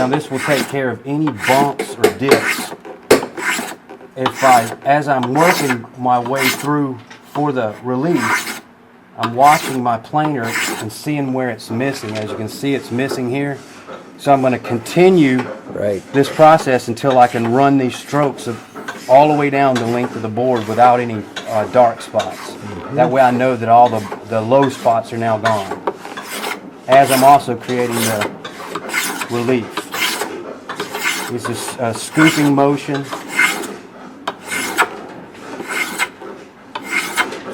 Now this will take care of any bumps or dips. As I'm working my way through for the relief, I'm watching my planer and seeing where it's missing. As you can see, it's missing here. So I'm going to continue this process until I can run these strokes all the way down the length of the board without any dark spots. That way I know that all the low spots are now gone. As I'm also creating the relief. It's a scooping motion.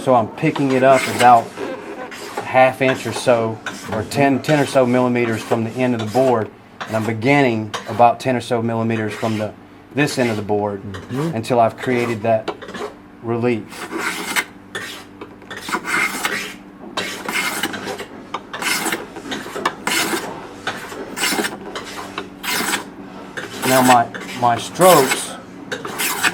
So I'm picking it up about a ½ inch or so, or 10 or so millimeters from the end of the board, and I'm beginning about 10 or so millimeters from this end of the board until I've created that relief. Now my strokes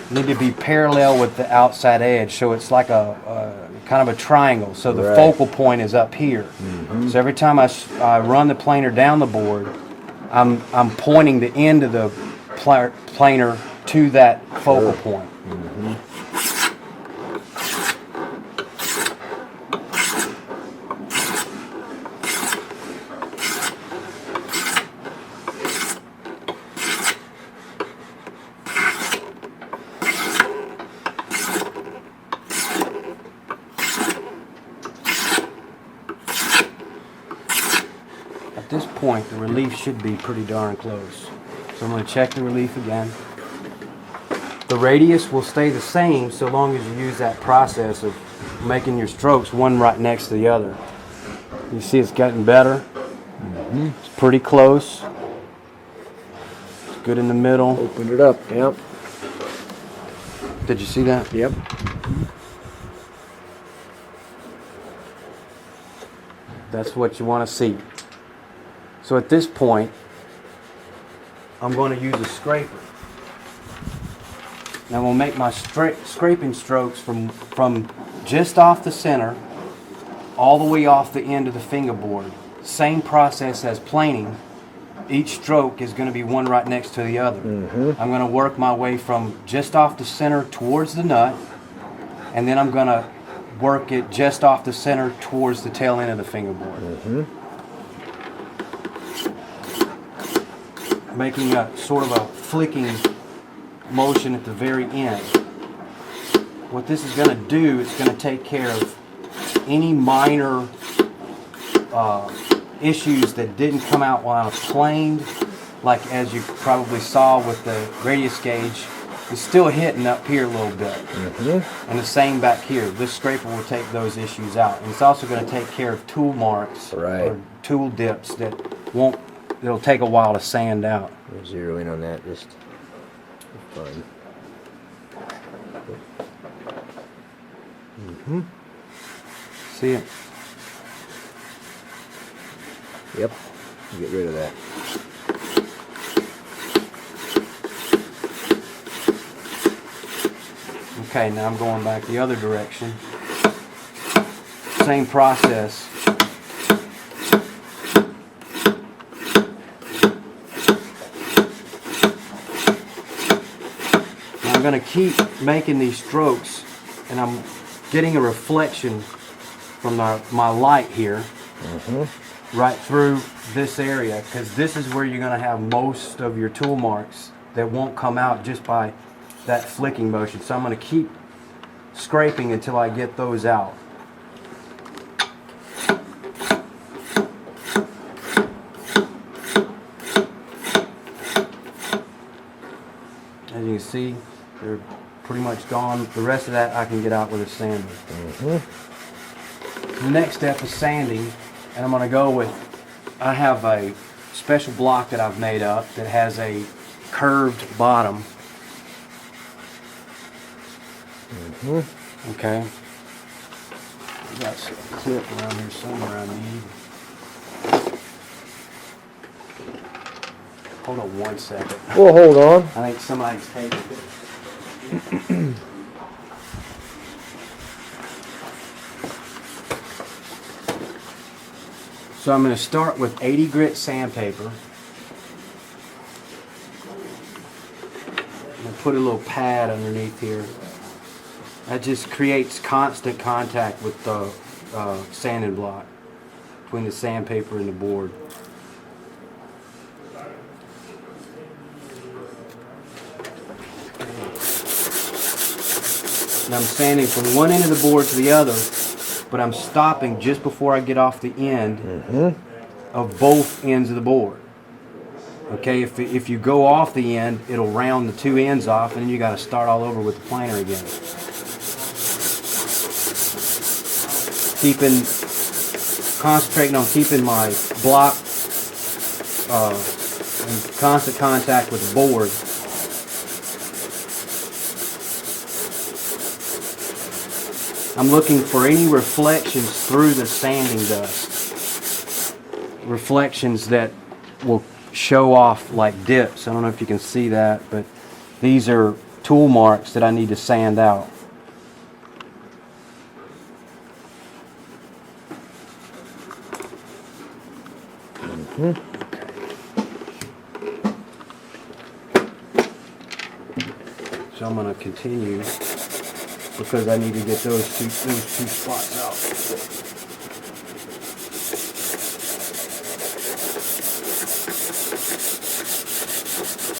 need to be parallel with the outside edge, so it's like a kind of a triangle. So the focal point is up here. So every time I run the planer down the board, I'm pointing the end of the planer to that focal point. At this point, the relief should be pretty darn close. So I'm going to check the relief again. The radius will stay the same so long as you use that process of making your strokes one right next to the other. You see it's getting better. It's pretty close. It's good in the middle. Opened it up, yep. Did you see that? Yep. That's what you want to see. So at this point, I'm going to use a scraper. Now I'm going to make my scraping strokes from just off the center all the way off the end of the fingerboard. Same process as planing. Each stroke is going to be one right next to the other. I'm going to work my way from just off the center towards the nut, and then I'm going to work it just off the center towards the tail end of the fingerboard. Making a sort of a flicking motion at the very end. What this is going to do, it's going to take care of any minor issues that didn't come out while I was planed, like as you probably saw with the radius gauge. It's still hitting up here a little bit. And the same back here. This scraper will take those issues out. And it's also going to take care of tool marks or tool dips that it'll take a while to sand out. We'll zero in on that just for fun. See it? Yep. Get rid of that. Okay, now I'm going back the other direction. Same process. Now I'm going to keep making these strokes, and I'm getting a reflection from my light here right through this area, because this is where you're going to have most of your tool marks that won't come out just by that flicking motion. So I'm going to keep scraping until I get those out. As you can see, they're pretty much gone. The rest of that I can get out with a sander. The next step is sanding, and I'm going to go with, I have a special block that I've made up that has a curved bottom. Okay. I've got a clip around here somewhere I need. Hold on one second. Well, hold on. I think somebody's taking it. So I'm going to start with 80 grit sandpaper. put a little pad underneath here. That just creates constant contact with the sanding block between the sandpaper and the board. And I'm sanding from one end of the board to the other, but I'm stopping just before I get off the end of both ends of the board. Okay, if you go off the end, it'll round the two ends off, and then you got to start all over with the planer again. Concentrating on keeping my block in constant contact with the board. I'm looking for any reflections through the sanding dust. Reflections that will show off like dips. I don't know if you can see that, but these are tool marks that I need to sand out. So I'm going to continue because I need to get those two spots out.